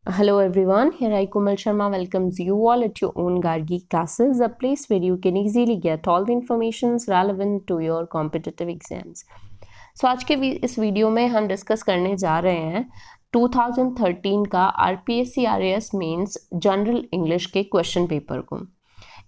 Hello everyone, here I Komal Sharma welcomes you all at your own Gargi classes, a place where you can easily get all the informations relevant to your competitive exams. So आज के इस video में हम discuss करने जा रहे हैं 2013 का RPSC RAS mains general English के क्वेश्चन पेपर को।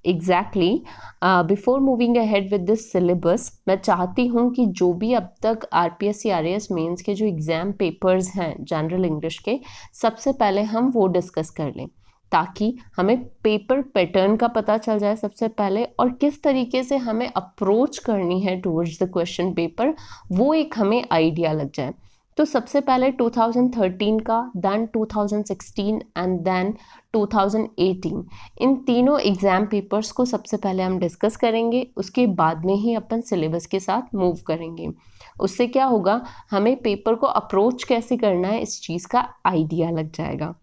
Exactly before moving ahead with this syllabus, मैं चाहती हूँ कि जो भी अब तक RPSC RAS मेंस के जो एग्ज़ाम पेपर्स हैं जनरल इंग्लिश के, सबसे पहले हम वो डिस्कस कर लें ताकि हमें पेपर पैटर्न का पता चल जाए सबसे पहले, और किस तरीके से हमें अप्रोच करनी है टूवर्ड्स द क्वेश्चन पेपर वो एक हमें आइडिया लग जाए। तो सबसे पहले 2013 का, देन 2016 एंड देन 2018, इन तीनों एग्ज़ाम पेपर्स को सबसे पहले हम डिस्कस करेंगे। उसके बाद में ही अपन सिलेबस के साथ मूव करेंगे। उससे क्या होगा, हमें पेपर को अप्रोच कैसे करना है इस चीज़ का आइडिया लग जाएगा,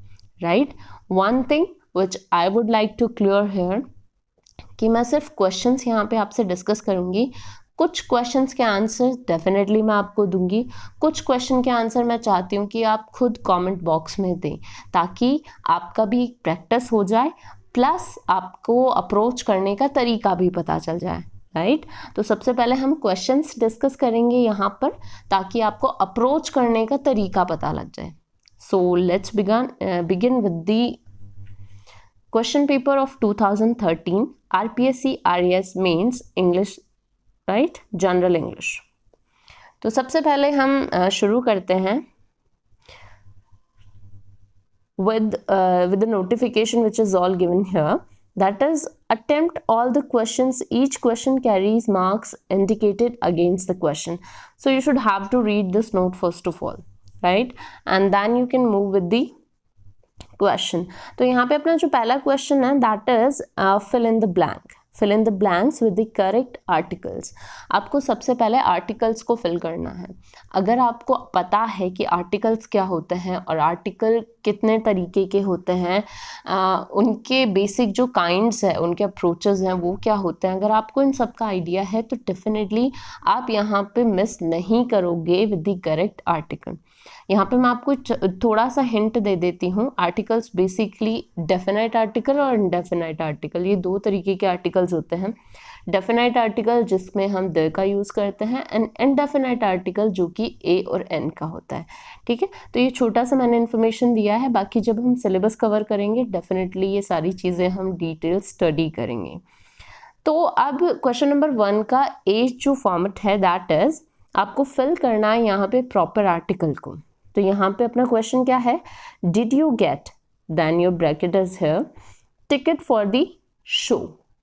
right. One thing which I would like to clear here कि मैं सिर्फ क्वेश्चंस यहाँ पे आपसे डिस्कस करूँगी। कुछ क्वेश्चंस के आंसर डेफिनेटली मैं आपको दूंगी, कुछ क्वेश्चन के आंसर मैं चाहती हूँ कि आप खुद कमेंट बॉक्स में दें ताकि आपका भी प्रैक्टिस हो जाए, प्लस आपको अप्रोच करने का तरीका भी पता चल जाए, राइट। तो सबसे पहले हम क्वेश्चंस डिस्कस करेंगे यहाँ पर ताकि आपको अप्रोच करने का तरीका पता लग जाए। So let's begin with the question paper of 2013 RPSC RAS mains English, right, general English. तो सबसे पहले हम शुरू करते हैं with the notification which is all given here, that is attempt all the questions, each question carries marks indicated against the question. So you should have to read this note first of all, right, and then you can move with the question. तो यहाँ पे अपना जो पहला question है that is fill in the blanks with the correct articles. आपको सबसे पहले आर्टिकल्स को फिल करना है। अगर आपको पता है कि आर्टिकल्स क्या होते हैं और आर्टिकल कितने तरीके के होते हैं, उनके बेसिक जो काइंड्स है, उनके अप्रोचेस हैं वो क्या होते हैं, अगर आपको इन सब का आइडिया है तो डेफिनेटली आप यहाँ पे मिस नहीं करोगे विद द करेक्ट आर्टिकल। यहाँ पे मैं आपको थोड़ा सा हिंट दे देती हूँ। आर्टिकल्स बेसिकली डेफिनाइट आर्टिकल और इनडेफिनाइट आर्टिकल, ये दो तरीके के आर्टिकल्स होते हैं। डेफिनाइट आर्टिकल जिसमें हम द का यूज़ करते हैं, एंड इनडेफिनाइट आर्टिकल जो कि ए और एन का होता है, ठीक है। तो ये छोटा सा मैंने इन्फॉर्मेशन दिया है, बाकी जब हम सिलेबस कवर करेंगे डेफिनेटली ये सारी चीज़ें हम डिटेल स्टडी करेंगे। तो अब क्वेश्चन नंबर 1 का ए जो फॉर्मेट है दैट इज आपको फिल करना है यहाँ पे प्रॉपर आर्टिकल को। तो यहाँ पे अपना क्वेश्चन क्या है, did you get, then your bracket is here, ticket for the show,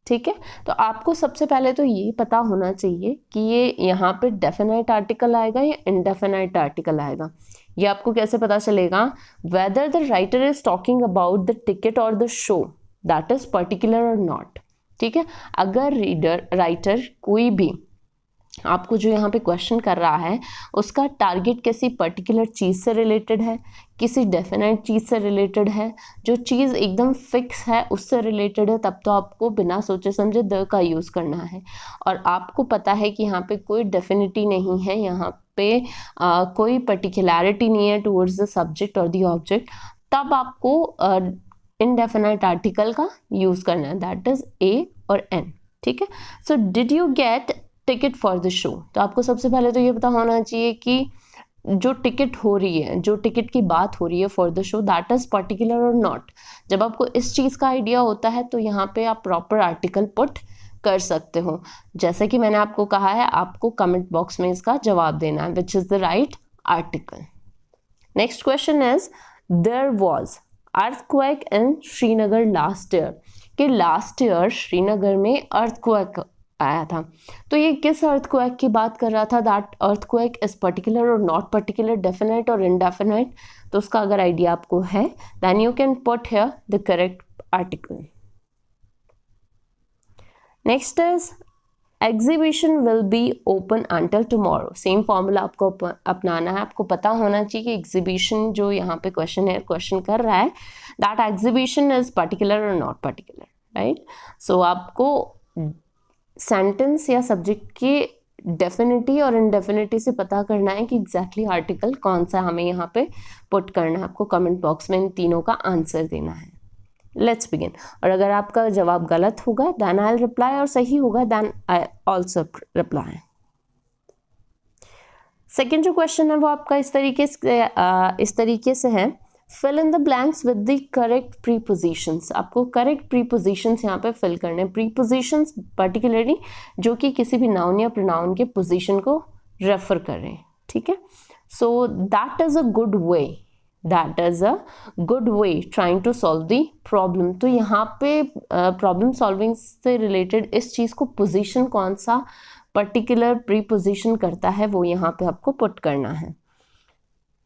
ठीक है। तो आपको सबसे पहले तो ये पता होना चाहिए कि ये यहाँ पे डेफिनाइट आर्टिकल आएगा या इनडेफिनाइट आर्टिकल आएगा। ये आपको कैसे पता चलेगा, whether the writer is talking about the ticket और the show that is particular और नॉट, ठीक है। अगर राइटर कोई भी आपको जो यहाँ पे क्वेश्चन कर रहा है उसका टारगेट किसी पर्टिकुलर चीज़ से रिलेटेड है, किसी डेफिनेट चीज़ से रिलेटेड है, जो चीज़ एकदम फिक्स है उससे रिलेटेड है, तब तो आपको बिना सोचे समझे द का यूज़ करना है। और आपको पता है कि यहाँ पे कोई डेफिनिटी नहीं है, यहाँ पे कोई पर्टिकुलरिटी नहीं है टूवर्ड्स द सब्जेक्ट और द ऑब्जेक्ट, तब आपको इनडेफिनाइट आर्टिकल का यूज़ करना है, दैट इज ए और एन, ठीक है। So did you gate ticket for the show, तो आपको सबसे पहले तो ये पता होना चाहिए कि जो टिकट हो रही है, जो टिकट की बात हो रही है for the show that is particular और नॉट। जब आपको इस चीज़ का आइडिया होता है तो यहाँ पे आप प्रॉपर आर्टिकल पुट कर सकते हो। जैसे कि मैंने आपको कहा है, आपको कमेंट बॉक्स में इसका जवाब देना है which is the right article. Next question is there was earthquake in Srinagar last year, कि लास्ट ईयर श्रीनगर में अर्थक्वेक आया था। तो ये किस अर्थक्वेक की बात कर रहा था, दैट अर्थक्वेक इज पर्टिकुलर और नॉट पर्टिकुलर, डेफिनेट और इनडेफिनेट। तो उसका अगर आइडिया आपको है then you can put here the correct article. Next is exhibition will be open until tomorrow. Same formula आपको अपनाना है। आपको पता होना चाहिए कि एग्जीबिशन जो यहाँ पे क्वेश्चन कर रहा है दैट एग्जीबिशन इज पर्टिकुलर और नॉट पर्टिकुलर, राइट। सो आपको सेंटेंस या सब्जेक्ट के डेफिनिटी और इनडेफिनिटी से पता करना है कि एग्जैक्टली आर्टिकल कौन सा हमें यहाँ पे पुट करना है। आपको कमेंट बॉक्स में इन तीनों का आंसर देना है। Let's begin. और अगर आपका जवाब गलत होगा देन आई विल रिप्लाई, और सही होगा then I also reply. Second जो क्वेश्चन है वो आपका इस तरीके से है, fill in the blanks with the correct prepositions. आपको करेक्ट प्रीपोजिशंस यहाँ पे फिल करने हैं। प्रीपोजिशंस पर्टिकुलरली जो कि किसी भी नाउन या प्रोनाउन के पोजीशन को रेफर कर रहे हैं, ठीक है। So that is a good way trying to solve the problem. तो यहाँ पे प्रॉब्लम सॉल्विंग से रिलेटेड इस चीज को पोजीशन कौन सा पर्टिकुलर प्रीपोजिशन करता है वो यहाँ पे आपको पुट करना है।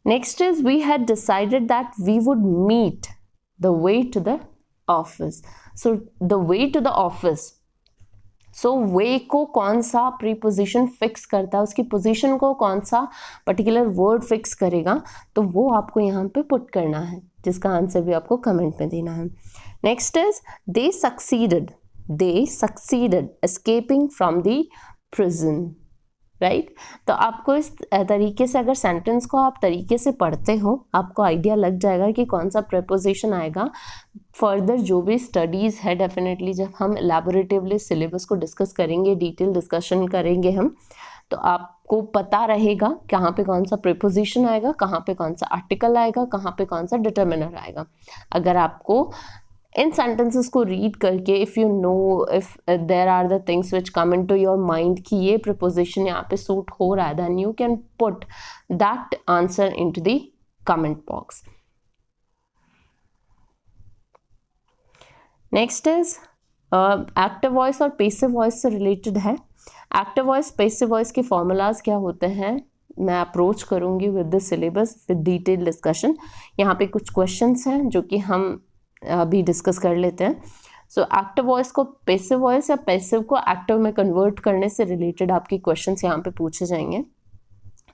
Next is we had decided that we would meet the way to the office. So the way to the office, so way को कौन सा प्रीपोजिशन फिक्स करता है, उसकी पोजीशन को कौन सा पर्टिकुलर वर्ड फिक्स करेगा, तो वो आपको यहाँ पे पुट करना है, जिसका आंसर भी आपको कमेंट में देना है। Next is they succeeded escaping from the prison, right. तो आपको इस तरीके से अगर सेंटेंस को आप तरीके से पढ़ते हो आपको आइडिया लग जाएगा कि कौन सा प्रेपोजिशन आएगा। फर्दर जो भी स्टडीज़ है डेफिनेटली जब हम एलैबोरेटिवली सिलेबस को डिस्कस करेंगे, डिटेल डिस्कशन करेंगे हम, तो आपको पता रहेगा कहाँ पे कौन सा प्रेपोजिशन आएगा, कहाँ पे कौन सा आर्टिकल आएगा, कहाँ पे कौन सा डिटर्मिनर आएगा। अगर आपको इन सेंटेंसेस को रीड करके if you know if there are the things which come in to your mind कि ये प्रिपोजिशन यहाँ पे सूट हो रहा है, then you can put that answer in to the comment box. Next is active voice और passive voice से related है। एक्टिव वॉइस पैसिव वॉइस के फॉर्मूलाज क्या होते हैं मैं अप्रोच करूँगी with the syllabus with detail discussion. यहाँ पे कुछ क्वेश्चंस हैं जो कि हम अभी डिस्कस कर लेते हैं। सो एक्टिव वॉइस को पैसिव वॉइस या पैसिव को एक्टिव में कन्वर्ट करने से रिलेटेड आपके क्वेश्चंस यहाँ पे पूछे जाएंगे।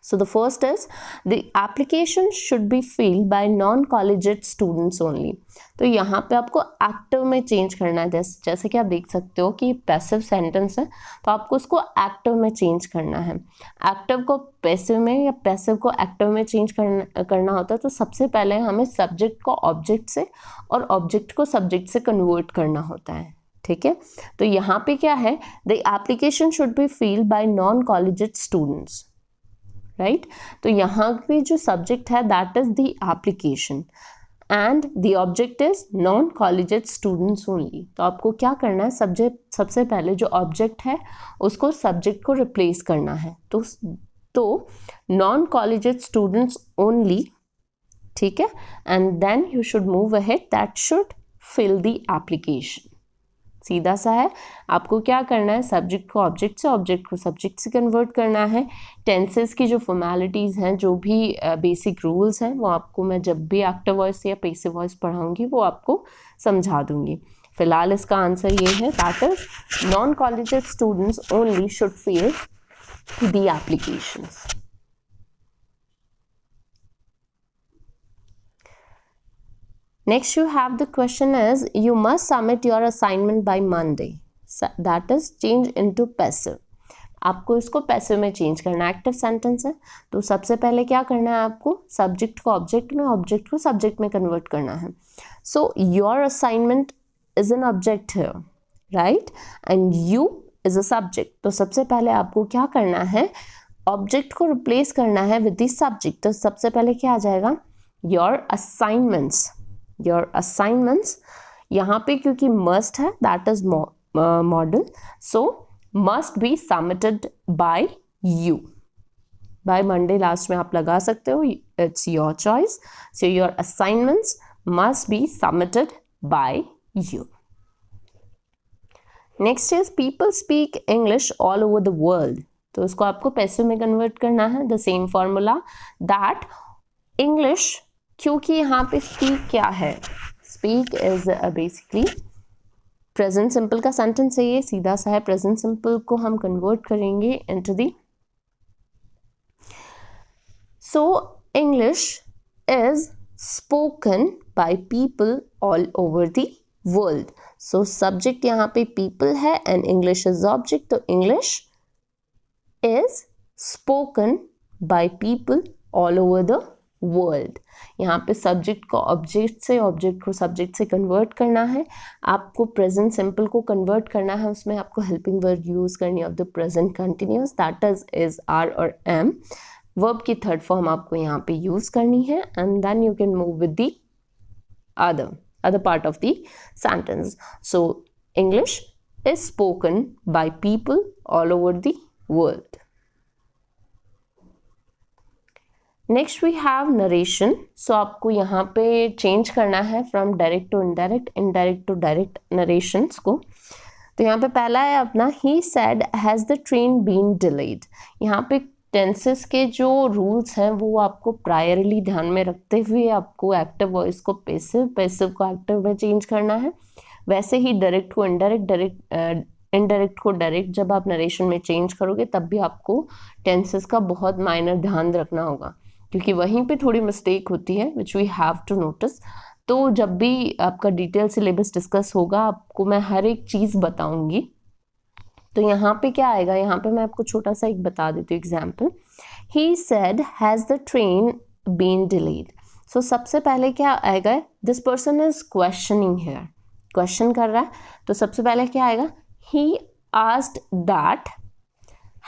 So the first is the application should be filled by non collegiate students only. तो यहाँ पे आपको एक्टिव में चेंज करना है। जैसे कि आप देख सकते हो कि पैसिव सेंटेंस है तो आपको उसको एक्टिव में चेंज करना है। एक्टिव को पैसिव में या पैसिव को एक्टिव में चेंज करना होता है तो सबसे पहले हमें सब्जेक्ट को ऑब्जेक्ट से और ऑब्जेक्ट को सब्जेक्ट से कन्वर्ट करना होता है, ठीक है। तो यहाँ पे क्या है, the application should be filled by non collegiate students, right. तो यहाँ पे जो सब्जेक्ट है that is the application and the object is non collegiate students only. तो आपको क्या करना है, सबसे पहले जो ऑब्जेक्ट है उसको सब्जेक्ट को रिप्लेस करना है। तो नॉन कॉलेजेड स्टूडेंट्स ओनली, ठीक है, and then you should move ahead that should fill the application. सीधा सा है। आपको क्या करना है, सब्जेक्ट को ऑब्जेक्ट से, ऑब्जेक्ट को सब्जेक्ट से कन्वर्ट करना है। टेंसेस की जो फॉर्मेलिटीज़ हैं, जो भी बेसिक रूल्स हैं, वो आपको मैं जब भी एक्टिव वॉइस या पैसिव वॉइस पढ़ाऊंगी वो आपको समझा दूंगी। फिलहाल इसका आंसर ये है, that is non collegiate students only should fill the applications. Next you have the question is you must submit your assignment by Monday. That is change into passive. आपको इसको पैसिव में चेंज करना है। Active sentence है तो सबसे पहले क्या करना है, आपको सब्जेक्ट को ऑब्जेक्ट में, ऑब्जेक्ट को सब्जेक्ट में कन्वर्ट करना है। So your assignment is an object है, right, and you is a subject. तो सबसे पहले आपको क्या करना है, ऑब्जेक्ट को रिप्लेस करना है विद द सब्जेक्ट। तो सबसे पहले क्या आ जाएगा, योर असाइनमेंट्स। यहाँ पे क्योंकि मस्ट है that is model, so must be submitted by you. By Monday last में आप लगा सकते हो, it's your choice. So your assignments must be submitted by you. Next is people speak English all over the world. तो इसको आपको passive में convert करना है। The same formula that English, क्योंकि यहाँ पे स्पीक क्या है, speak is basically present simple का सेंटेंस है, ये सीधा सा है। प्रेजेंट सिंपल को हम कन्वर्ट करेंगे into the, so English is spoken by people all over the world. So subject यहाँ पे पीपल है एंड इंग्लिश इज ऑब्जेक्ट, तो English is spoken by people all over the world. यहाँ पे subject को ऑब्जेक्ट से, object को subject से कन्वर्ट करना है, आपको प्रेजेंट सिंपल को कन्वर्ट करना है, उसमें आपको हेल्पिंग वर्ड यूज करनी है of the present continuous, that is are और एम। वर्ब की थर्ड फॉर्म आपको यहाँ पे यूज करनी है and then you can move with the other part of the sentence. So English is spoken by people all over the world. Next we have narration. So आपको यहाँ पे change करना है from direct to indirect, indirect to direct narrations को। तो यहाँ पे पहला है अपना he said has the train been delayed। यहाँ पे टेंसेस के जो रूल्स हैं वो आपको प्रायरली ध्यान में रखते हुए आपको एक्टिव वॉइस को पैसिव, पैसिव को एक्टिव में चेंज करना है। वैसे ही डायरेक्ट को इनडायरेक्ट, इनडायरेक्ट को डायरेक्ट जब आप नरेशन में चेंज करोगे तब भी आपको टेंसेस का बहुत माइनर ध्यान रखना होगा, क्योंकि वहीं पे थोड़ी मिस्टेक होती है which we have to notice. तो जब भी आपका डिटेल सिलेबस डिस्कस होगा आपको मैं हर एक चीज़ बताऊंगी। तो यहाँ पे क्या आएगा, यहाँ पे मैं आपको छोटा सा एक बता देती हूँ example. He said has the train been delayed. So सबसे पहले क्या आएगा, this person is questioning here, question कर रहा है। तो सबसे पहले क्या आएगा, he asked that,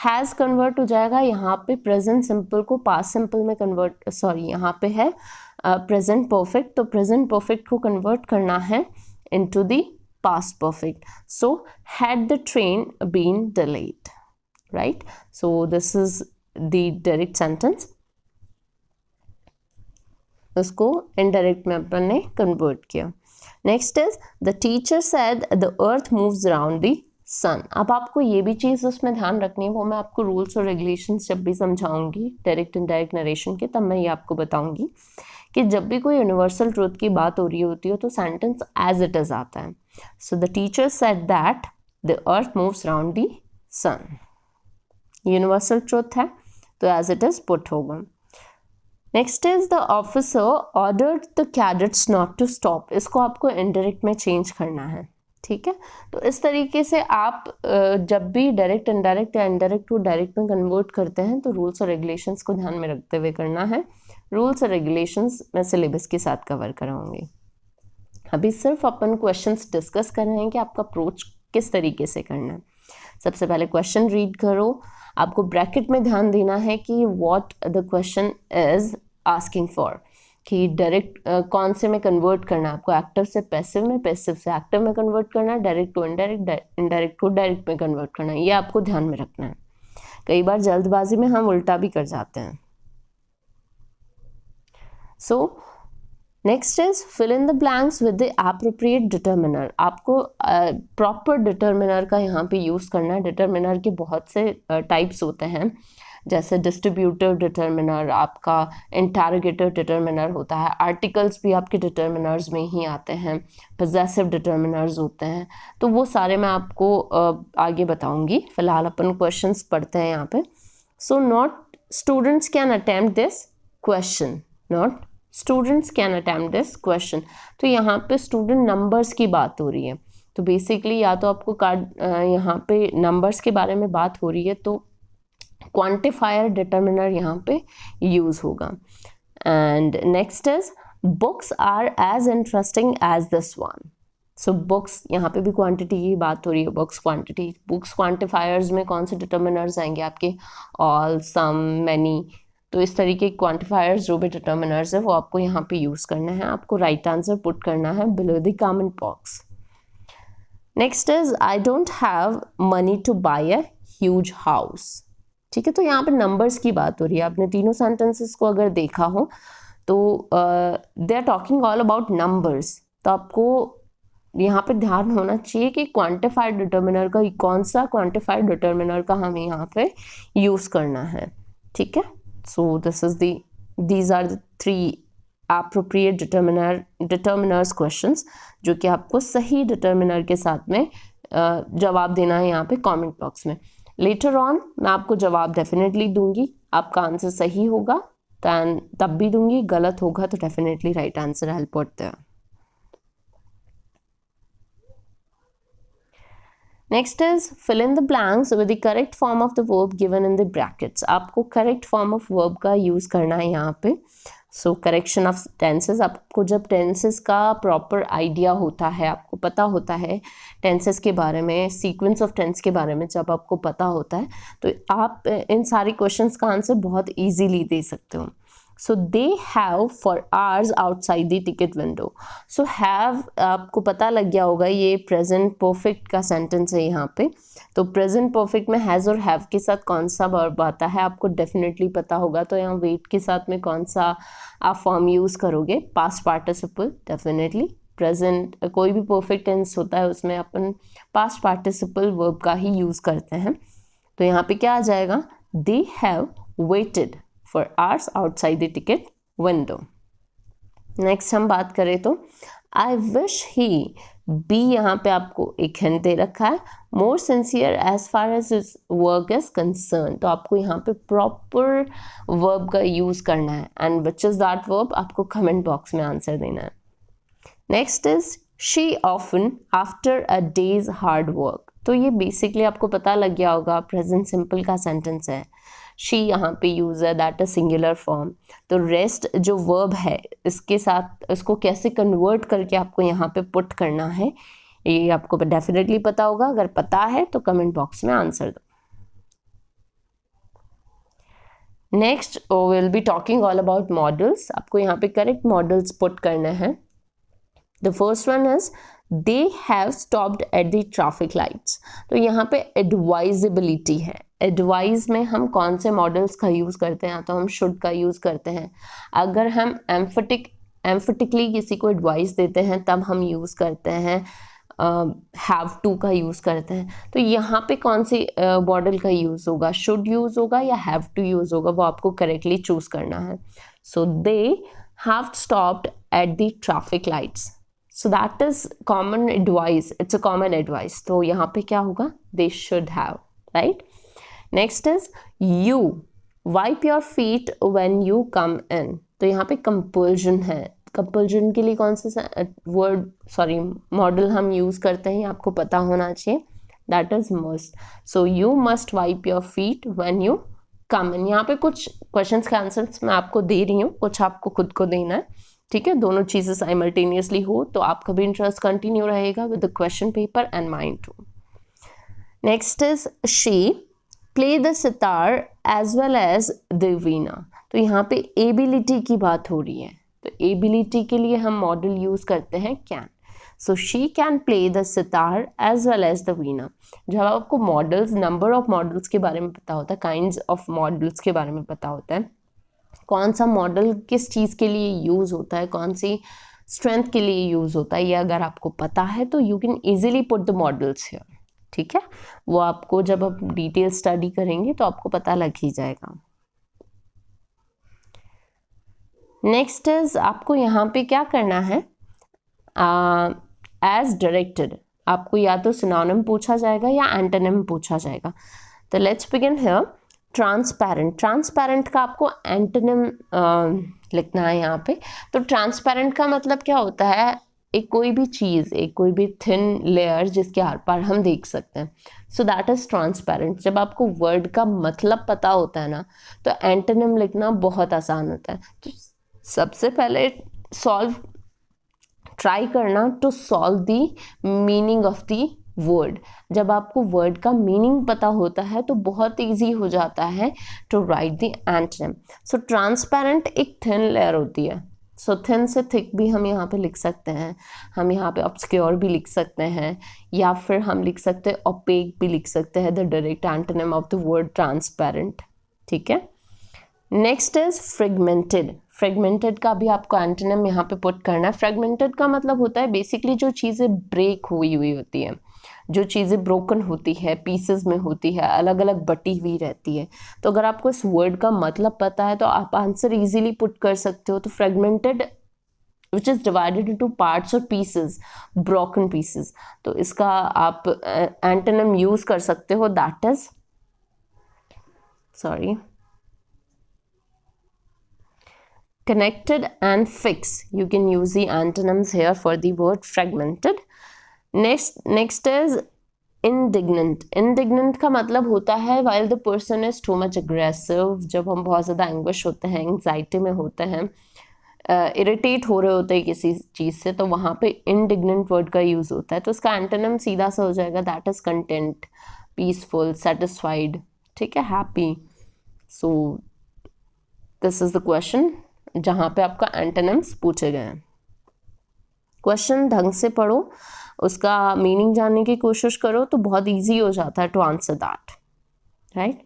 has convert हो जाएगा यहाँ पे प्रेजेंट सिंपल को पास्ट सिंपल में कन्वर्ट, सॉरी यहाँ पे है प्रेजेंट परफेक्ट, तो प्रेजेंट परफेक्ट को कन्वर्ट करना है into the past perfect. So had the train been delayed, right? So this is the direct sentence, उसको indirect में अपन ने convert किया। Next is the teacher said the earth moves around the sun। अब आपको ये भी चीज़ उसमें ध्यान रखनी है, वो मैं आपको रूल्स और रेगुलेशंस जब भी समझाऊंगी डायरेक्ट इनडायरेक्ट नरेशन के, तब मैं ये आपको बताऊंगी कि जब भी कोई यूनिवर्सल ट्रूथ की बात हो रही होती है तो सेंटेंस एज इट इज आता है। So the teacher said that the earth moves around the sun, universal truth है तो एज इट इज पुट होगा। Next is the officer ordered the cadets not to stop. इसको आपको indirect में change करना है, ठीक है। तो इस तरीके से आप जब भी डायरेक्ट इनडायरेक्ट या इनडायरेक्ट टू डायरेक्ट में कन्वर्ट करते हैं तो रूल्स और रेगुलेशंस को ध्यान में रखते हुए करना है। रूल्स और रेगुलेशंस मैं सिलेबस के साथ कवर कराऊंगी। अभी सिर्फ अपन क्वेश्चंस डिस्कस कर रहे हैं कि आपका अप्रोच किस तरीके से करना है। सबसे पहले क्वेश्चन रीड करो, आपको ब्रैकेट में ध्यान देना है कि what the question is asking for, कि डायरेक्ट कौन से में कन्वर्ट करना है आपको, एक्टिव से पैसिव में, पैसिव से एक्टिव में कन्वर्ट करना है, direct to indirect, indirect to direct में कन्वर्ट करना है, ये आपको ध्यान में रखना है। कई बार जल्दबाजी में हम उल्टा भी कर जाते हैं। So next is fill in the blanks with the appropriate determiner. आपको प्रॉपर डिटर्मिनर का यहाँ पे यूज़ करना है। डिटर्मिनर के बहुत से टाइप्स होते हैं, जैसे डिस्ट्रीब्यूटिव डिटर्मिनर, आपका इंटरोगेटिव डिटर्मिनर होता है, आर्टिकल्स भी आपके डिटर्मिनर्स में ही आते हैं, पोजेसिव डिटर्मिनर्स होते हैं। तो वो सारे मैं आपको आगे बताऊंगी। फिलहाल अपन क्वेश्चंस पढ़ते हैं यहाँ पे। So not students can attempt this question, not students can attempt this question. तो यहाँ पे स्टूडेंट नंबर्स की बात हो रही है, तो बेसिकली या तो आपको यहाँ पे नंबर्स के बारे में बात हो रही है तो क्वांटिफायर डिटर्मिनर यहाँ पे यूज होगा। And next is books are as interesting as this one. So books, यहाँ पे भी क्वांटिटी की बात हो रही है, बुक्स क्वांटिटी। बुक्स क्वांटिफायर्स में कौन से डिटर्मिनर्स आएंगे आपके, ऑल, सम, मैनी। तो इस तरीके के क्वांटिफायर्स जो भी डिटर्मिनर्स है वो आपको यहाँ पे यूज करना है। आपको राइट आंसर पुट करना है below the comment box. Next is I don't have money to buy a huge house. ठीक है, तो यहाँ पे नंबर्स की बात हो रही है। आपने तीनों सेंटेंसेस को अगर देखा हो तो they are talking all about numbers. तो आपको यहाँ पे ध्यान होना चाहिए कि क्वांटिफाइड डिटर्मिनर का, कौन सा क्वांटिफाइड डिटर्मिनर का हमें यहाँ पे यूज करना है। ठीक है, सो these are the three appropriate determiners questions जो कि आपको सही डिटर्मिनर के साथ में जवाब देना है यहाँ पे कमेंट बॉक्स में। लेटर ऑन मैं आपको जवाब डेफिनेटली दूंगी। आपका आंसर सही होगा तब भी दूंगी, गलत होगा तो डेफिनेटली राइट आंसर हेल्प होता है। Next is fill in the blanks with the correct form of the verb given in the brackets. आपको करेक्ट फॉर्म ऑफ वर्ब का यूज करना है यहाँ पे। सो करेक्शन ऑफ टेंसेस, आपको जब टेंसेस का प्रॉपर आइडिया होता है, आपको पता होता है टेंसेस के बारे में, सीक्वेंस ऑफ टेंस के बारे में जब आपको पता होता है तो आप इन सारी क्वेश्चंस का आंसर बहुत इजीली दे सकते हो। So they have for hours outside the ticket window. So have आपको पता लग गया होगा, ये प्रेजेंट परफेक्ट का सेंटेंस है यहाँ पे। तो प्रेजेंट परफेक्ट में हैज़ और हैव के साथ कौन सा वर्ब आता है आपको डेफिनेटली पता होगा। तो यहाँ वेट के साथ में कौन सा आप फॉर्म यूज़ करोगे? Past participle. डेफिनेटली प्रेजेंट कोई भी परफेक्ट टेंस होता है उसमें अपन पास्ट पार्टिसिपल वर्ब का ही यूज़ करते हैं। तो यहाँ पे क्या आ जाएगा? They have waited for hours outside the ticket window. Next हम बात करें तो आई विश ही, बी यहाँ पे आपको एक हिंट दे रखा है, more sincere as far as his work is concern. तो आपको यहाँ पे प्रॉपर वर्ब का यूज करना है and which is that verb आपको कमेंट बॉक्स में आंसर देना है। Next is she often after a days hard work. तो ये बेसिकली आपको पता लग गया होगा, प्रेजेंट सिंपल का सेंटेंस है। शी यहाँ पे यूज है, दैट इज सिंगुलर फॉर्म। तो रेस्ट जो वर्ब है इसके साथ इसको कैसे कन्वर्ट करके आपको यहाँ पे पुट करना है ये आपको डेफिनेटली पता होगा। अगर पता है तो कमेंट बॉक्स में आंसर दो। Next will be talking all about models. आपको यहाँ पे करेक्ट मॉडल्स पुट करने हैं। The first one is they have stopped at the traffic lights. तो यहाँ पे एडवाइजेबिलिटी है। एडवाइज में हम कौन से मॉडल्स का यूज़ करते हैं? तो हम शुड का यूज़ करते हैं। अगर हम एम्फेटिकली किसी को एडवाइस देते हैं तब हम यूज़ करते हैं हैव टू का यूज़ करते हैं। तो यहाँ पे कौन सी मॉडल का यूज़ होगा? शुड यूज़ होगा या हैव टू यूज़ होगा? वो आपको करेक्टली चूज़ करना है। So they have stopped at the traffic lights. So that is common advice, it's a common advice. तो यहाँ पे क्या होगा? They should have, right. Next is you wipe your feet when you come in. तो यहाँ पे compulsion है। Compulsion के लिए कौन सा मॉडल हम यूज करते हैं आपको पता होना चाहिए, that is must. So you must wipe your feet when you come in. यहाँ पे कुछ क्वेश्चंस के आंसर्स मैं आपको दे रही हूँ, कुछ आपको खुद को देना है, ठीक है। दोनों चीजें साइमल्टेनियसली हो तो आपका भी इंटरेस्ट कंटिन्यू रहेगा with the question paper and mind too. Next is she play the sitar as well as the veena. तो यहाँ पे एबिलिटी की बात हो रही है, तो एबिलिटी के लिए हम मॉडल यूज करते हैं can. So she can play the sitar as well as the veena. जब आपको मॉडल्स, नंबर ऑफ मॉडल्स के बारे में पता होता है, काइंड्स ऑफ मॉडल्स के बारे में पता होता है, कौन सा मॉडल किस चीज़ के लिए यूज होता है, कौन सी स्ट्रेंथ के लिए यूज होता है, ये अगर आपको पता है तो you can easily put the models here, ठीक है। वो आपको जब आप डिटेल स्टडी करेंगे तो आपको पता लग ही जाएगा। नेक्स्ट इज आपको यहाँ पे क्या करना है? एज डायरेक्टेड आपको या तो सिनोनिम पूछा जाएगा या एंटोनिम पूछा जाएगा। तो let's begin here. Transparent, transparent का आपको एंटोनिम लिखना है यहाँ पे। तो ट्रांसपेरेंट का मतलब क्या होता है? एक कोई भी चीज़, एक कोई भी थिन लेयर जिसके आर पार हम देख सकते हैं, सो दैट इज ट्रांसपेरेंट। जब आपको वर्ड का मतलब पता होता है ना तो एंटोनिम लिखना बहुत आसान होता है। तो सबसे पहले ट्राई करना to solve the meaning of the word. जब आपको वर्ड का मीनिंग पता होता है तो बहुत इजी हो जाता है to write the antonym. So transparent एक थिन लेयर होती है। सो थिन से थिक भी हम यहाँ पे लिख सकते हैं, हम यहाँ पे ऑब्सक्योर भी लिख सकते हैं, या फिर हम लिख सकते हैं ओपेक भी लिख सकते हैं, the direct antonym of the word transparent, ठीक है। Next is fragmented. फ्रेगमेंटेड का भी आपको एंटोनिम यहाँ पे पुट करना है। फ्रेगमेंटेड का मतलब होता है बेसिकली जो चीज़ें ब्रेक हुई होती है, जो चीज़ें ब्रोकन होती है, पीसेस में होती है, अलग अलग बटी हुई रहती है। तो अगर आपको इस वर्ड का मतलब पता है तो आप आंसर इजीली पुट कर सकते हो। तो fragmented which is divided into parts और पीसेस, ब्रोकन पीसेस, तो इसका आप एंटोनिम यूज कर सकते हो, that is connected and fixed. You can use the antonyms here for the word fragmented. Next is indignant का मतलब होता है while the person is too much aggressive, जब हम बहुत ज़्यादा एंग्विश होते हैं, एंग्जाइटी में होते हैं, इरिटेट हो रहे होते हैं किसी चीज़ से, तो वहाँ पे इंडिग्नेंट वर्ड का यूज़ होता है। तो उसका एंटोनिम सीधा सा हो जाएगा that is content, peaceful, satisfied, ठीक है, happy. So this is the question जहाँ पे आपका एंटोनिम्स पूछे गए हैं। क्वेश्चन ढंग से पढ़ो, उसका मीनिंग जानने की कोशिश करो तो बहुत इजी हो जाता है to answer that, right.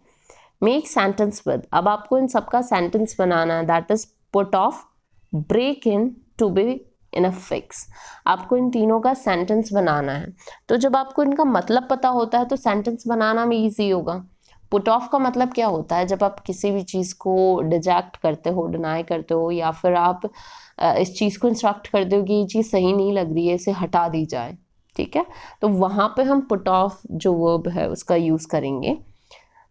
Make sentence with, अब आपको इन सबका सेंटेंस बनाना है, that is put off, break in, to be in a fix. आपको इन तीनों का सेंटेंस बनाना है। तो जब आपको इनका मतलब पता होता है तो सेंटेंस बनाना में ईजी होगा। पुट ऑफ का मतलब क्या होता है, जब आप किसी भी चीज़ को डिजेक्ट करते हो, डिनाई करते हो, या फिर आप इस चीज़ को इंस्ट्रक्ट करते हो कि ये चीज़ सही नहीं लग रही है, इसे हटा दी जाए, ठीक है, तो वहाँ पे हम पुट ऑफ जो वर्ब है उसका यूज़ करेंगे।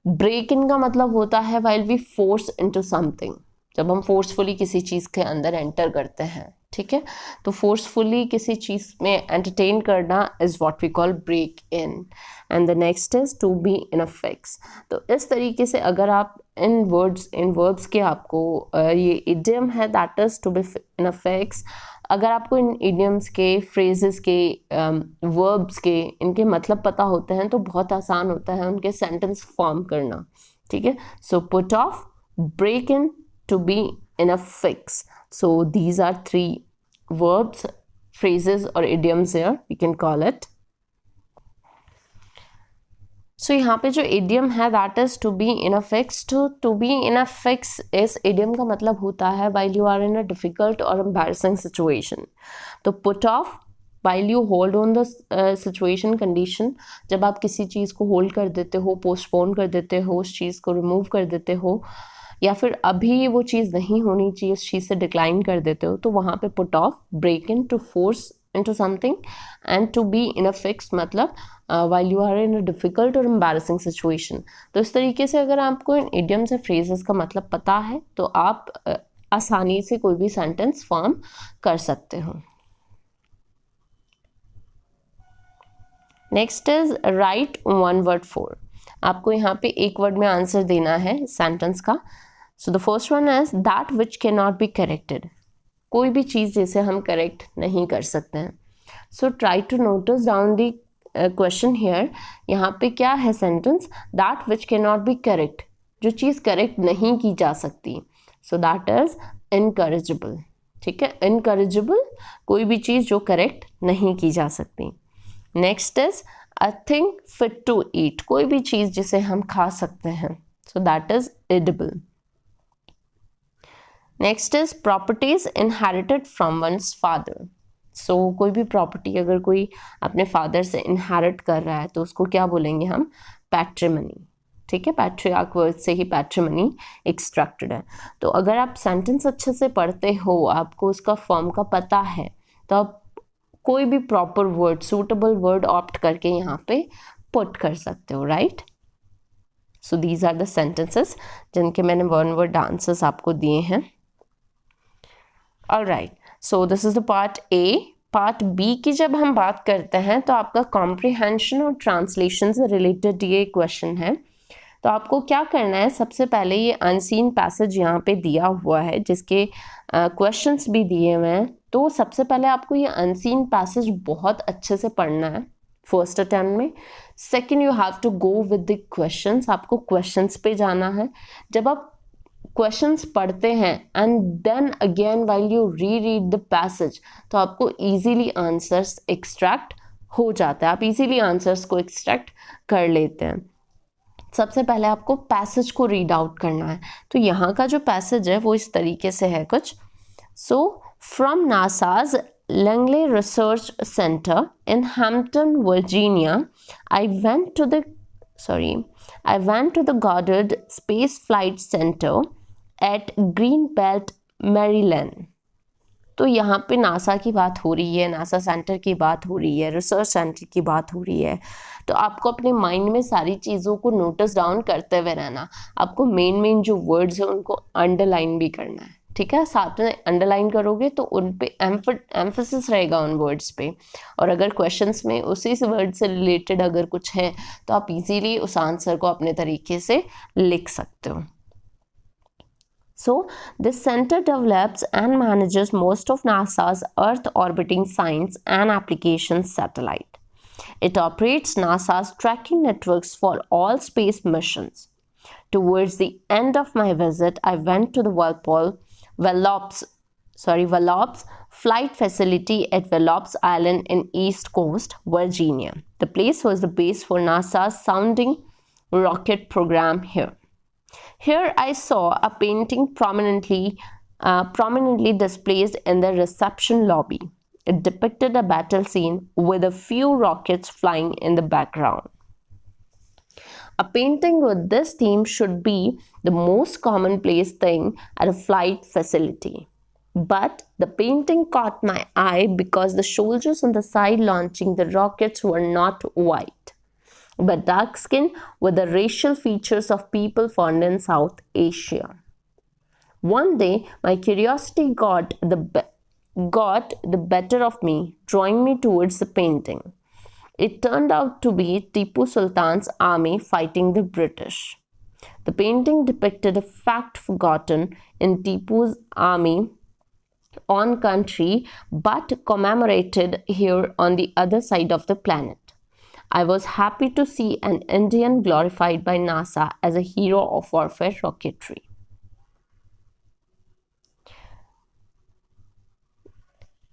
ब्रेक इन का मतलब होता है while we force into something, जब हम फोर्सफुली किसी चीज़ के अंदर एंटर करते हैं, ठीक है, तो फोर्सफुली किसी चीज़ में एंटरटेन करना is what we call break in. And the next is to be in a fix. तो इस तरीके से अगर आप इन वर्ब्स के आपको ये इडियम है that is to be in a fix, अगर आपको इन इडियम्स के, फ्रेजेस के, वर्ब्स के इनके मतलब पता होते हैं तो बहुत आसान होता है उनके सेंटेंस फॉर्म करना, ठीक है। So put off, break in, to be in a fix. So these are three verbs, phrases or idioms here we can call it. So यहाँ पे जो idiom है that is to be in a fix. To be in a fix इस idiom का मतलब होता है while you are in a difficult or embarrassing situation. तो put off while you hold on the situation condition, जब आप किसी चीज़ को hold कर देते हो, postpone कर देते हो, उस चीज़ को remove कर देते हो, या फिर अभी वो चीज़ नहीं होनी चाहिए, उस चीज़ से डिक्लाइन कर देते हो, तो वहाँ पे put off, break in, to force into something, and to be in a fix मतलब while you are in a difficult और एम्बैरेसिंग सिचुएशन। तो इस तरीके से अगर आपको इन इडियम्स या फ्रेजेस का मतलब पता है तो आप आसानी से कोई भी सेंटेंस फॉर्म कर सकते हो। Next is right one word for. आपको यहाँ पे एक वर्ड में आंसर देना है सेंटेंस का। सो the first one is that which can not be corrected, कोई भी चीज़ जिसे हम करेक्ट नहीं कर सकते हैं। So try to notice down the question here, यहाँ पे क्या है sentence, that which can not be correct, जो चीज़ करेक्ट नहीं की जा सकती। सो दैट इज इनकरेजिबल, ठीक है, इनकरेजिबल कोई भी चीज़ जो करेक्ट नहीं की जा सकती। Next is a thing fit to eat, कोई भी चीज़ जिसे हम खा सकते हैं, so that is edible. Next is properties inherited from one's father. सो कोई भी प्रॉपर्टी अगर कोई अपने फादर से इनहेरिट कर रहा है तो उसको क्या बोलेंगे हम, पैट्रिमनी, ठीक है, पैट्रियार्क वर्ड से ही पैट्रिमनी एक्सट्रैक्टेड है। तो अगर आप सेंटेंस अच्छे से पढ़ते हो, आपको उसका फॉर्म का पता है, तो आप कोई भी proper word, suitable word opt करके यहाँ पे पुट कर सकते हो, right. So these are the sentences जिनके मैंने वन वर्ड आंसर्स आपको दिए हैं। Alright, so this is the part A. Part B की जब हम बात करते हैं तो आपका कॉम्प्रिहेंशन और ट्रांसलेशन से रिलेटेड ये क्वेश्चन है। तो आपको क्या करना है, सबसे पहले ये अनसीन पैसेज यहाँ पे दिया हुआ है जिसके क्वेश्चंस भी दिए हुए हैं। तो सबसे पहले आपको ये अनसीन पैसेज बहुत अच्छे से पढ़ना है फर्स्ट अटेम्प्ट में। Second, you have to go with the questions, आपको क्वेश्चंस पे जाना है। जब आप क्वेश्चंस पढ़ते हैं and then again while you read the passage, तो आपको इजीली आंसर्स एक्सट्रैक्ट हो जाता है, आप इजीली आंसर्स को एक्सट्रैक्ट कर लेते हैं। सबसे पहले आपको पैसेज को रीड आउट करना है। तो यहाँ का जो पैसेज है वो इस तरीके से है कुछ। So from NASA's Langley Research Center in Hampton, Virginia, I went to the Goddard Space Flight Center at Greenbelt, Maryland. तो यहाँ पे नासा की बात हो रही है, नासा सेंटर की बात हो रही है, रिसर्च सेंटर की बात हो रही है। तो आपको अपने माइंड में सारी चीज़ों को नोटिस डाउन करते हुए रहना, आपको मेन जो वर्ड्स हैं उनको अंडरलाइन भी करना है, ठीक है, साथ में अंडरलाइन करोगे तो उन पे एम्फेसिस रहेगा उन वर्ड्स पे, और अगर क्वेश्चंस में उसी से वर्ड से रिलेटेड अगर कुछ है तो आप इजीली उस आंसर को अपने तरीके से लिख सकते हो. So, this center develops and manages most of NASA's Earth orbiting science and applications satellite. It operates NASA's tracking networks for all space missions. Towards the end of my visit, I went to the Wallops flight facility at Wallops Island in East Coast, Virginia. The place was the base for NASA's sounding rocket program here. Here I saw a painting prominently displayed in the reception lobby. It depicted a battle scene with a few rockets flying in the background. A painting with this theme should be the most commonplace thing at a flight facility. But the painting caught my eye because the soldiers on the side launching the rockets were not white, but dark-skinned with the racial features of people found in South Asia. One day, my curiosity got the better of me, drawing me towards the painting. It turned out to be Tipu Sultan's army fighting the British. The painting depicted a fact forgotten in Tipu's army on country, but commemorated here on the other side of the planet. I was happy to see an Indian glorified by NASA as a hero of warfare rocketry.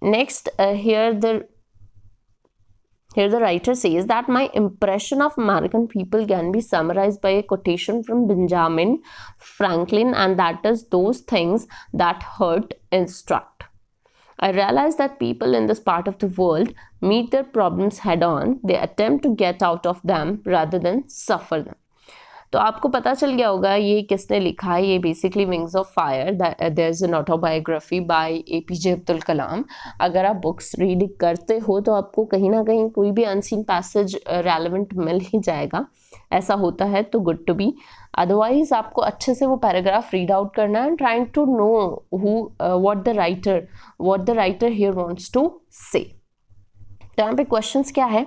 Next, here the writer says that my impression of American people can be summarized by a quotation from Benjamin Franklin, and that is, those things that hurt instruct. I realize that people in this part of the world meet their problems head on. They attempt to get out of them rather than suffer them. तो आपको पता चल गया होगा ये किसने लिखा है. ये basically Wings of Fire, there is an autobiography by APJ Abdul Kalam. अगर आप बुक्स रीड करते हो तो आपको कहीं ना कहीं कोई भी अनसीन पैसेज रेलेवेंट मिल ही जाएगा. ऐसा होता है तो गुड टू बी. अदरवाइज आपको अच्छे से वो पैराग्राफ रीड आउट करना है, trying to know what the writer here wants to say. तो यहाँ पे क्वेश्चंस क्या है?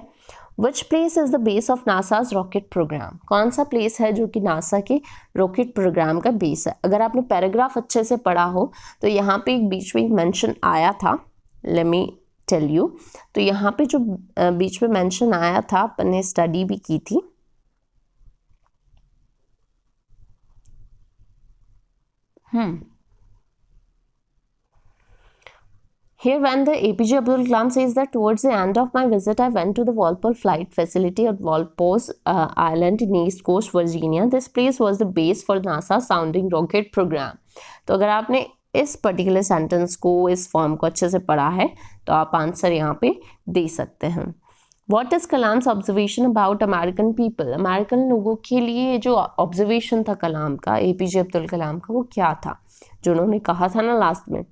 Which place is the base of NASA's rocket program? कौन सा प्लेस है जो कि नासा के रॉकेट प्रोग्राम का बेस है? अगर आपने पैराग्राफ अच्छे से पढ़ा हो तो यहाँ पे एक बीच में मेंशन आया था, लेट मी टेल यू. तो यहाँ पे जो बीच में मेंशन आया था, अपन ने स्टडी भी की थी. Here, when the APJ Abdul Kalam says that towards the end of my visit, I went to the Walpole Flight Facility at Walpole Island in East Coast, Virginia. This place was the base for NASA sounding rocket program. तो अगर आपने इस particular sentence को, इस form को अच्छे से पढ़ा है तो आप आंसर यहाँ पे दे सकते हैं. What is Kalam's observation about American people? American लोगों के लिए जो ऑब्जर्वेशन था कलाम का, APJ अब्दुल कलाम का, वो क्या था? जो उन्होंने कहा था ना लास्ट में,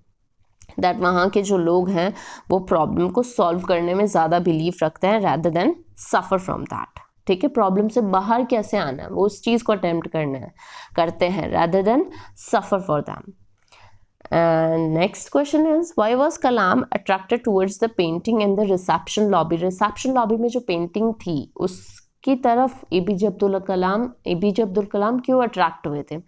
दैट वहाँ के जो लोग हैं वो प्रॉब्लम को सॉल्व करने में ज़्यादा बिलीव रखते हैं rather than suffer from that. ठीक है, प्रॉब्लम से बाहर कैसे आना है वो उस चीज़ को अटेम्प्ट करते हैं rather than suffer for them. And next question is, why was Kalam attracted towards the painting in the reception lobby? reception lobby में जो पेंटिंग थी उसकी तरफ APJ अब्दुल कलाम क्यों अट्रैक्ट हुए थे?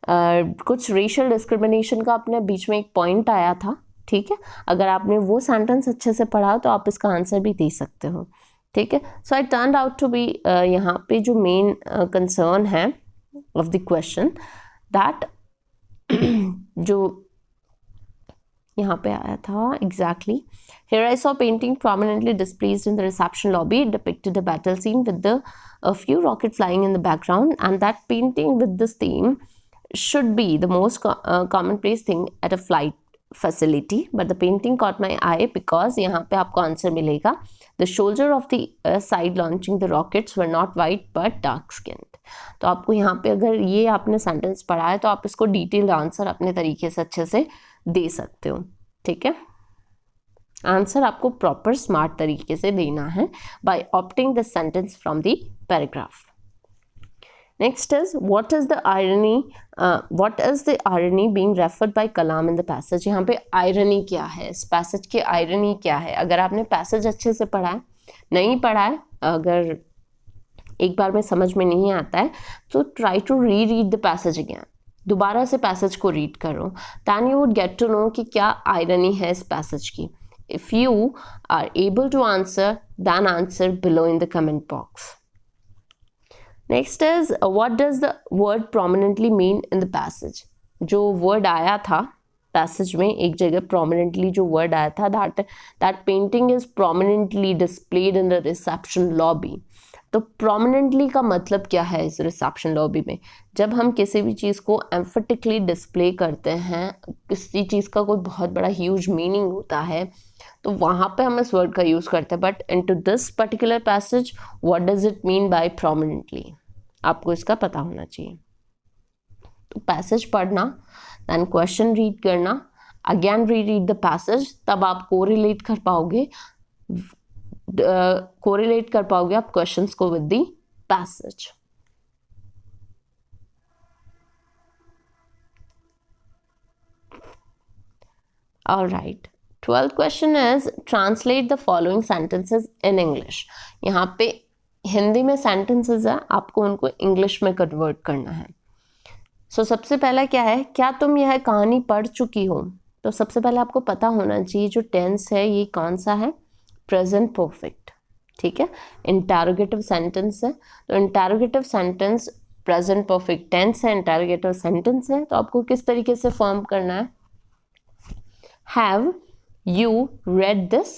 कुछ रेशियल डिस्क्रिमिनेशन का अपने बीच में एक पॉइंट आया था. ठीक है, अगर आपने वो सेंटेंस अच्छे से पढ़ा तो आप इसका आंसर भी दे सकते हो. ठीक है, so I turn out to be, यहाँ पे जो मेन कंसर्न है ऑफ द क्वेश्चन, दैट जो यहाँ पे आया था exactly. Here I saw painting prominently displayed in the reception lobby. It depicted a battle scene with a few rockets flying in the background, and that painting with this theme should be the most commonplace thing at a flight facility. But the painting caught my eye because यहाँ पे आपको answer मिलेगा. The soldier of the side launching the rockets were not white but dark skinned. तो आपको यहाँ पे अगर ये आपने सेंटेंस पढ़ा है तो आप इसको डिटेल्ड आंसर अपने तरीके से अच्छे से दे सकते हो. ठीक है, आंसर आपको प्रॉपर स्मार्ट तरीके से देना है by opting the sentence from the paragraph. Next is what is the irony being referred by Kalam in the passage. यहाँ पे irony क्या है, इस passage की irony क्या है. अगर आपने passage अच्छे से पढ़ा है, नहीं पढ़ा है, अगर एक बार में समझ में नहीं आता है तो try to reread the passage again. दोबारा से passage को read करो, then you would get to know कि क्या irony है इस passage की. If you are able to answer, then answer below in the comment box. Next is what does the word prominently mean in the passage. जो word आया था passage में, एक जगह prominently जो word आया था, that painting is prominently displayed in the reception lobby. तो prominently का मतलब क्या है इस reception lobby में? जब हम किसी भी चीज़ को emphatically display करते हैं, किसी चीज़ का कोई बहुत बड़ा huge meaning होता है, तो वहाँ पे हम इस वर्ड का यूज़ करते हैं. But into this particular passage what does it mean by prominently, आपको इसका पता होना चाहिए. तो पैसेज पढ़ना, देन क्वेश्चन रीड करना, अगेन रीड द पैसेज, तब आप कोरिलेट कर पाओगे आप क्वेश्चंस को with the passage. Alright, 12th question is translate the following sentences in English. यहाँ पे हिंदी में sentences है, आपको उनको इंग्लिश में कन्वर्ट करना है. सबसे पहला क्या है, क्या तुम यह कहानी पढ़ चुकी हो? तो सबसे पहले आपको पता होना चाहिए जो टेंस है ये कौन सा है, प्रेजेंट परफेक्ट. ठीक है, इंटरोगेटिव सेंटेंस है, तो interrogative sentence present perfect tense है, इंटरोगेटिव सेंटेंस है, तो आपको किस तरीके से फॉर्म करना है, have you read this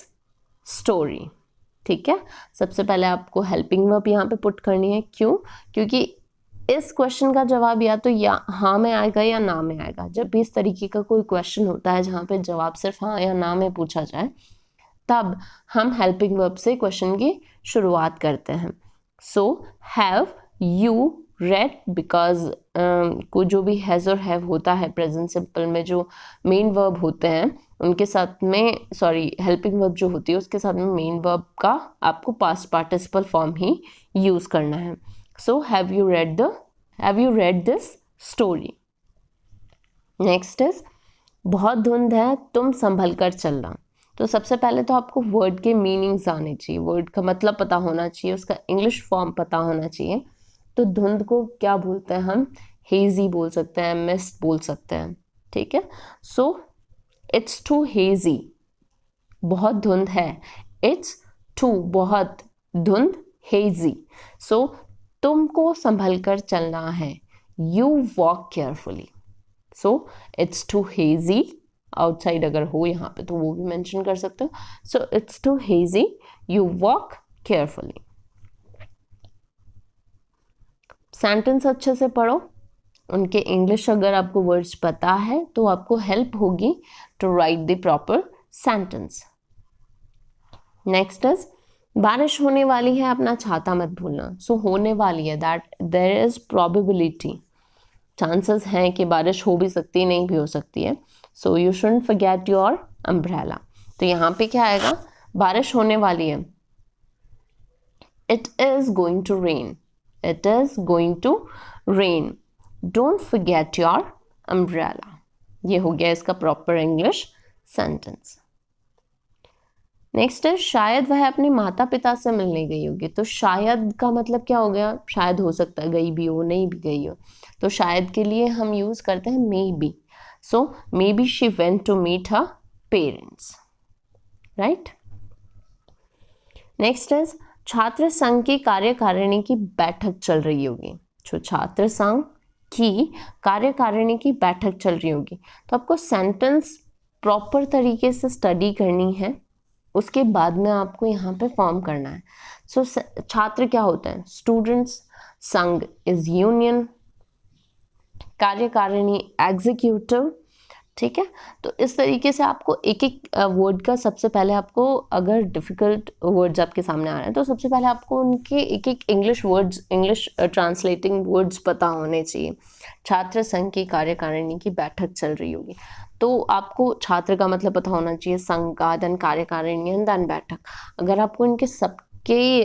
story. ठीक है, सबसे पहले आपको हेल्पिंग वर्ब यहाँ पे पुट करनी है. क्यों? क्योंकि इस क्वेश्चन का जवाब या तो या हाँ में आएगा या ना में आएगा. जब भी इस तरीके का कोई क्वेश्चन होता है जहाँ पे जवाब सिर्फ हाँ या ना में पूछा जाए, तब हम हेल्पिंग वर्ब से क्वेश्चन की शुरुआत करते हैं. So have you red, because को जो भी हैज़ और हैव होता है प्रेजेंट सिंपल में, जो मेन वर्ब होते हैं उनके साथ में, हेल्पिंग वर्ब जो होती है उसके साथ में मेन वर्ब का आपको पास्ट पार्टिसिपल फॉर्म ही यूज़ करना है. So have you read this story. Next is बहुत धुंध है, तुम संभल कर चलना. तो सबसे पहले तो आपको वर्ड के मीनिंग्स आने चाहिए, वर्ड का मतलब पता होना चाहिए, उसका इंग्लिश फॉर्म पता होना चाहिए. तो धुंध को क्या बोलते हैं हम, हेजी बोल सकते हैं, मिस्ट बोल सकते हैं. ठीक है, सो इट्स टू हेजी, बहुत धुंध है, इट्स टू बहुत, धुंध हेजी. सो तुमको संभल कर चलना है, you walk carefully. So it's too hazy, outside अगर हो यहाँ पे तो वो भी मेंशन कर सकते हो. So it's too hazy, you walk carefully. Sentence अच्छे से पढ़ो, उनके इंग्लिश अगर आपको वर्ड्स पता है तो आपको हेल्प होगी to write the proper sentence. Next is बारिश होने वाली है, अपना छाता मत भूलना. सो होने वाली है, that there is probability, chances हैं कि बारिश हो भी सकती है, नहीं भी हो सकती है. So you shouldn't forget your umbrella. तो यहाँ पे क्या आएगा, बारिश होने वाली है, it is going to rain, it is going to rain, don't forget your umbrella. ये हो गया इसका प्रॉपर इंग्लिश सेंटेंस. नेक्स्ट है शायद वह अपने माता पिता से मिलने गई होगी. तो शायद का मतलब क्या हो गया, शायद हो सकता है गई भी हो, नहीं भी गई हो. तो शायद के लिए हम यूज करते हैं maybe. So maybe she went to meet her parents, right. Next is छात्र संघ की कार्यकारिणी की बैठक चल रही होगी. जो छात्र संघ की कार्यकारिणी की बैठक चल रही होगी, तो आपको सेंटेंस प्रॉपर तरीके से स्टडी करनी है, उसके बाद में आपको यहाँ पे फॉर्म करना है. सो छात्र क्या होता है, स्टूडेंट्स, संघ इज यूनियन, कार्यकारिणी एग्जीक्यूटिव. ठीक है, तो इस तरीके से आपको एक एक वर्ड का, सबसे पहले आपको अगर डिफिकल्ट वर्ड्स आपके सामने आ रहे हैं तो सबसे पहले आपको उनके एक एक English words, English translating words पता होने चाहिए. छात्र संघ की कार्यकारिणी की बैठक चल रही होगी, तो आपको छात्र का मतलब पता होना चाहिए, संघ का, देन कार्यकारिणी, देन बैठक. अगर आपको इनके सबके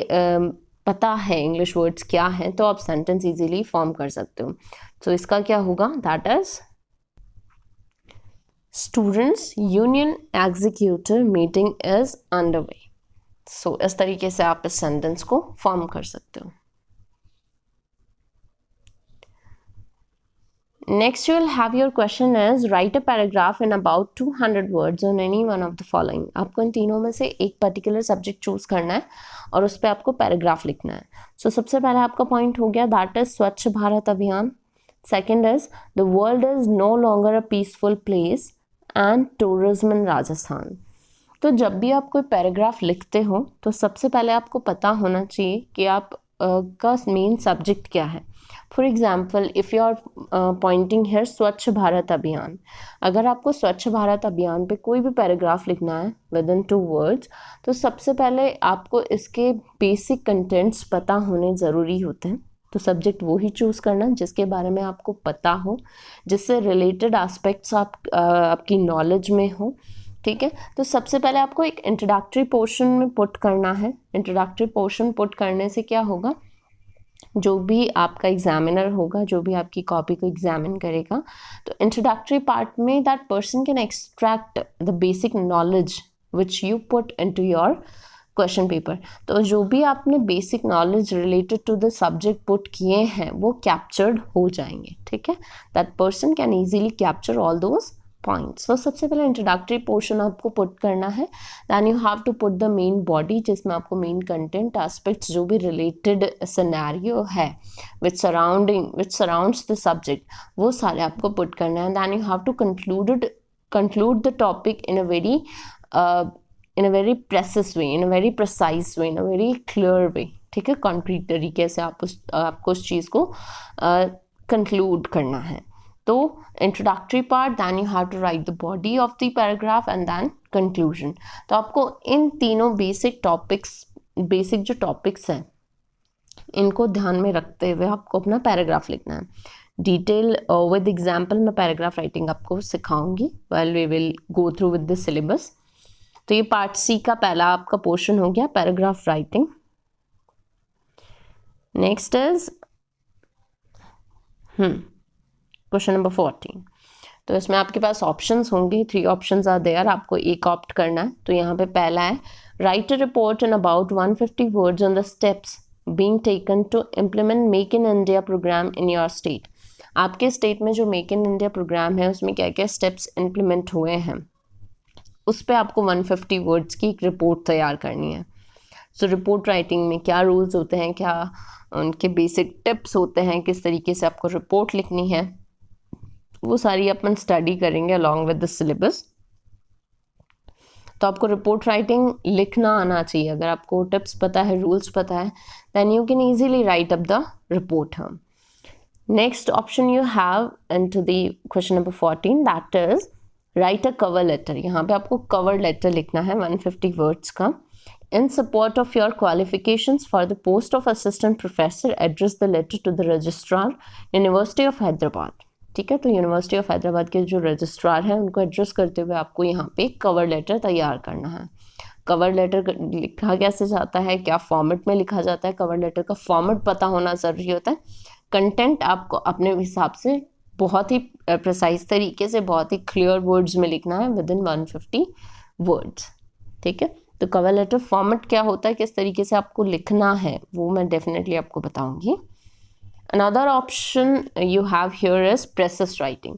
पता है इंग्लिश वर्ड्स क्या हैं तो आप सेंटेंस इजीली फॉर्म कर सकते हो। तो इसका क्या होगा, that is students union executive meeting is underway. So इस तरीके से आप इस सेंटेंस को फॉर्म कर सकते हो। Next, you will have your question is write a paragraph in about 200 words on any one of the following. आपको इन तीनों में से एक पर्टिकुलर सब्जेक्ट चूज करना है और उस पर आपको पैराग्राफ लिखना है। सो सबसे पहले आपका पॉइंट हो गया that is Swachh Bharat Abhiyan. Second is the world is no longer a peaceful place and tourism in Rajasthan. तो जब भी आप कोई पैराग्राफ लिखते हो तो सबसे पहले आपको पता होना चाहिए कि आप का मेन सब्जेक्ट क्या है। For example if you are pointing here Swachh Bharat अभियान, अगर आपको स्वच्छ भारत अभियान पे कोई भी पैराग्राफ लिखना है विद इन 2 वर्ड्स, तो सबसे पहले आपको इसके बेसिक कंटेंट्स पता होने ज़रूरी होते हैं। तो सब्जेक्ट वो ही चूज़ करना जिसके बारे में आपको पता हो, जिससे रिलेटेड एस्पेक्ट्स आपकी नॉलेज में हो, ठीक है। तो सबसे पहले आपको एक इंट्रोडक्टरी पोर्शन में पुट करना है। इंट्रोडक्टरी पोर्शन पुट करने से क्या होगा, जो भी आपका एग्जामिनर होगा, जो भी आपकी कॉपी को एग्जामिन करेगा, तो इंट्रोडक्टरी पार्ट में that person can extract the basic knowledge which you put into your question paper. तो जो भी आपने basic knowledge related to the subject put किए हैं वो कैप्चर्ड हो जाएंगे, ठीक है। That person can easily capture all those points. तो सबसे पहले इंट्रोडक्टरी पोर्शन आपको पुट करना है, then you have to put the main body जिसमें आपको मेन कंटेंट एस्पेक्ट्स जो भी रिलेटेड सिनेरियो है विच सराउंड्स द सब्जेक्ट वो सारे आपको पुट करना है। Then you have to conclude the topic in a very precise way, in a very precise way, in a very clear way, ठीक है। कॉन्क्रीट तरीके से आपको उस चीज़ को कंक्लूड करना है। तो introductory part, then you have to write the body of the paragraph and then conclusion. तो आपको इन तीनों बेसिक जो टॉपिक्स हैं इनको ध्यान में रखते हुए आपको अपना पैराग्राफ लिखना है। डिटेल विद एग्जाम्पल मैं पैराग्राफ राइटिंग आपको सिखाऊंगी while we will go through with the syllabus. तो ये पार्ट सी का पहला आपका पोर्शन हो गया paragraph writing. Next is question number 14। तो इसमें आपके पास ऑप्शंस होंगे, 3 ऑप्शंस आर देयर, आपको एक ऑप्ट करना है। तो यहाँ पे पहला है write a report in about 150 words on the steps being taken to implement make in India program in your state. आपके स्टेट में जो मेक इन इंडिया प्रोग्राम है उसमें क्या क्या स्टेप्स इम्प्लीमेंट हुए हैं उस पर आपको 150 वर्ड्स की एक रिपोर्ट तैयार करनी है। सो रिपोर्ट राइटिंग में क्या रूल्स होते हैं, क्या उनके बेसिक टिप्स होते हैं, किस तरीके से आपको रिपोर्ट लिखनी है, वो सारी अपन स्टडी करेंगे अलॉन्ग विद द सिलेबस। तो आपको रिपोर्ट राइटिंग लिखना आना चाहिए। अगर आपको टिप्स पता है, रूल्स पता है, then you can easily write up the report. Next option you have into the question number 14 that is write a cover letter. यहाँ पे आपको कवर लेटर लिखना है 150 वर्ड्स का। In support of your qualifications for the post of assistant professor, address the letter to the registrar, University of Hyderabad। ठीक है, तो university of Hyderabad के जो रजिस्ट्रार हैं उनको एड्रेस करते हुए आपको यहाँ पे कवर लेटर तैयार करना है। कवर लेटर लिखा कैसे जाता है, क्या फॉर्मेट में लिखा जाता है, कवर लेटर का फॉर्मेट पता होना ज़रूरी होता है। कंटेंट आपको अपने हिसाब से बहुत ही प्रिसाइज तरीके से, बहुत ही क्लियर वर्ड्स में लिखना है विद इन 150 वर्ड्स, ठीक है। तो कवर लेटर फॉर्मेट क्या होता है, किस तरीके से आपको लिखना है, वो मैं डेफिनेटली आपको बताऊंगी। Another option you have here is precious writing.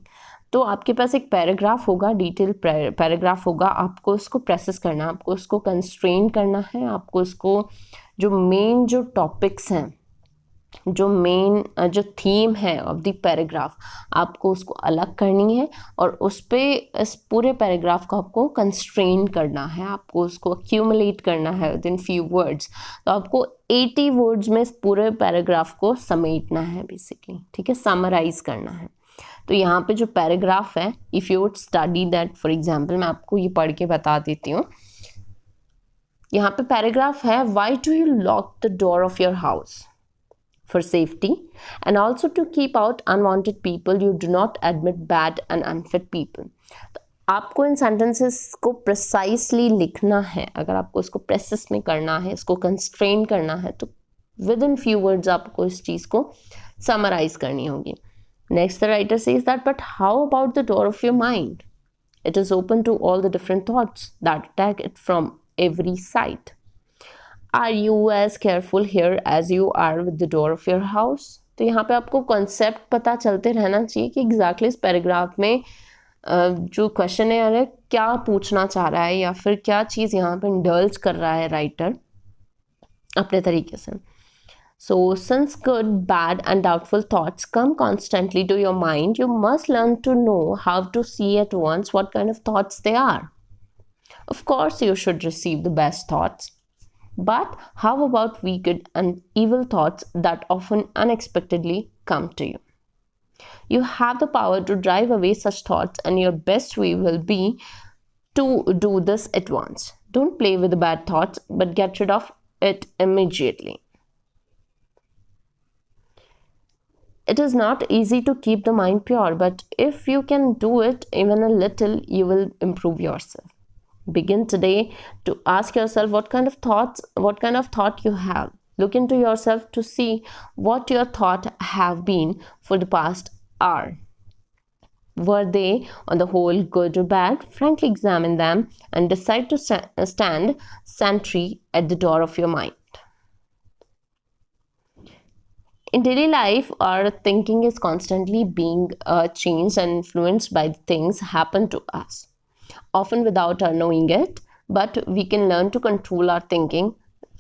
तो आपके पास एक पैराग्राफ होगा, डिटेल पैराग्राफ होगा, आपको उसको प्रेसिस करना है, आपको उसको कंस्ट्रेन करना है, आपको उसको जो मेन जो टॉपिक्स हैं, जो मेन जो थीम है ऑफ द पैराग्राफ, आपको उसको अलग करनी है और उस पे इस पूरे पैराग्राफ को आपको कंस्ट्रेन करना है, आपको उसको अक्यूमुलेट करना है विद इन फ्यू वर्ड्स। तो आपको 80 वर्ड्स में इस पूरे पैराग्राफ को समेटना है बेसिकली, ठीक है, समराइज करना है। तो यहाँ पे जो पैराग्राफ है, if you would study that, for example मैं आपको ये पढ़ के बता देती हूँ। यहाँ पे पैराग्राफ है, why do you lock the door of your house? For safety and also to keep out unwanted people, you do not admit bad and unfit people। तो आपको इन सेंटेंसेस को प्रिसाइसली लिखना है। अगर आपको इसको प्रेसिस में करना है, इसको कंस्ट्रेन करना है, तो विद इन फ्यू वर्ड्स आपको इस चीज़ को समराइज करनी होगी. Next the writer says that but how about the door of your mind? It is open to all the different thoughts that attack it from every side. Are you as careful here as you are with the door of your house? तो यहाँ पे आपको concept पता चलते रहना चाहिए कि exactly इस पैराग्राफ में जो क्वेश्चन है यार क्या पूछना चाह रहा है या फिर क्या चीज़ यहाँ पे इंडल्ज कर रहा है राइटर अपने तरीके से. So, since good, bad, and doubtful thoughts come constantly to your mind, you must learn to know how to see at once what kind of thoughts they are. Of course, you should receive the best thoughts. But how about wicked and evil thoughts that often unexpectedly come to you? You have the power to drive away such thoughts, and your best way will be to do this at once. Don't play with the bad thoughts, but get rid of it immediately. It is not easy to keep the mind pure, but if you can do it even a little, you will improve yourself. Begin today to ask yourself what kind of thought you have. Look into yourself to see what your thoughts have been for the past hour. Were they, on the whole, good or bad? Frankly examine them and decide to stand sentry at the door of your mind. In daily life, our thinking is constantly being changed and influenced by the things happen to us, often without our knowing it, but we can learn to control our thinking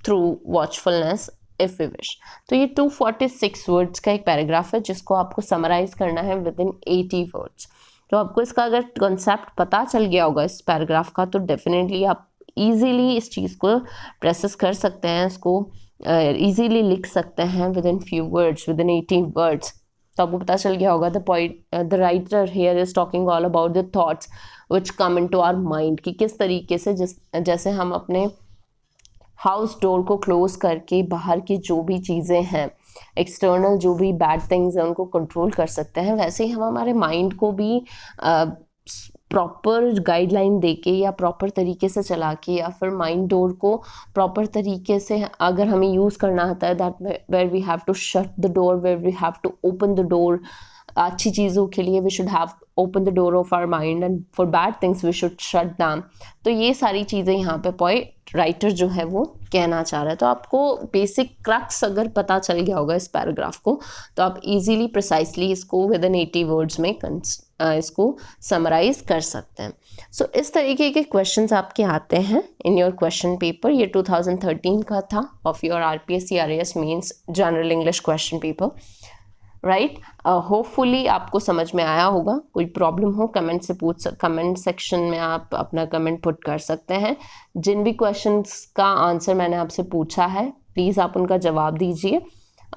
through watchfulness if we wish. तो ये 246 words का एक paragraph है जिसको आपको summarise करना है with in 80 words. तो आपको इसका अगर कॉन्सेप्ट पता चल गया होगा इस पैराग्राफ का तो डेफिनेटली आप ईजीली इस चीज़ को प्रोसेस कर सकते हैं, इसको easily लिख सकते हैं within few words, within 80 words. तो आपको पता चल गया होगा the writer here is talking all about the thoughts which come into our mind कि किस तरीके से जैसे हम अपने हाउस डोर को क्लोज करके बाहर की जो भी चीज़ें हैं एक्सटर्नल जो भी बैड थिंग्स हैं उनको कंट्रोल कर सकते हैं, वैसे ही हम हमारे माइंड को भी प्रॉपर गाइडलाइन देके या प्रॉपर तरीके से चला के या फिर माइंड डोर को प्रॉपर तरीके से अगर हमें यूज़ करना आता है that where we have to shut the door, where we have to open the door. अच्छी चीज़ों के लिए we should have open the door of our mind and for bad things we should shut them. तो ये सारी चीज़ें यहाँ पे पॉइंट राइटर जो है वो कहना चाह रहा है. तो आपको बेसिक क्रक्स अगर पता चल गया होगा इस पैराग्राफ को तो आप इजीली प्रिसाइसली इसको विद इन 80 वर्ड्स में इसको समराइज कर सकते हैं. सो इस तरीके के क्वेश्चंस आपके आते हैं इन योर क्वेश्चन पेपर. ये 2013 का था of your RPSC RAS mains general English question paper, right. Hopefully आपको समझ में आया होगा. कोई प्रॉब्लम हो कमेंट सेक्शन में आप अपना कमेंट पुट कर सकते हैं. जिन भी क्वेश्चंस का आंसर मैंने आपसे पूछा है प्लीज़ आप उनका जवाब दीजिए,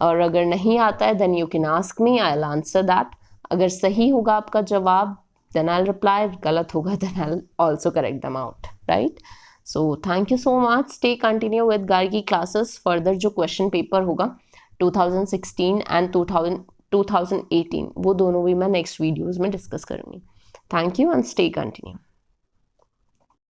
और अगर नहीं आता है then you can ask me, I will answer that. अगर सही होगा आपका जवाब देन आई विल रिप्लाई, गलत होगा then I will also correct them out, right. So thank you so much. Stay continue with Gargi classes. Further जो question paper होगा 2016 and 2018 वो दोनों भी मैं नेक्स्ट वीडियोज़ में डिस्कस करूँगी. Thank you and stay continue.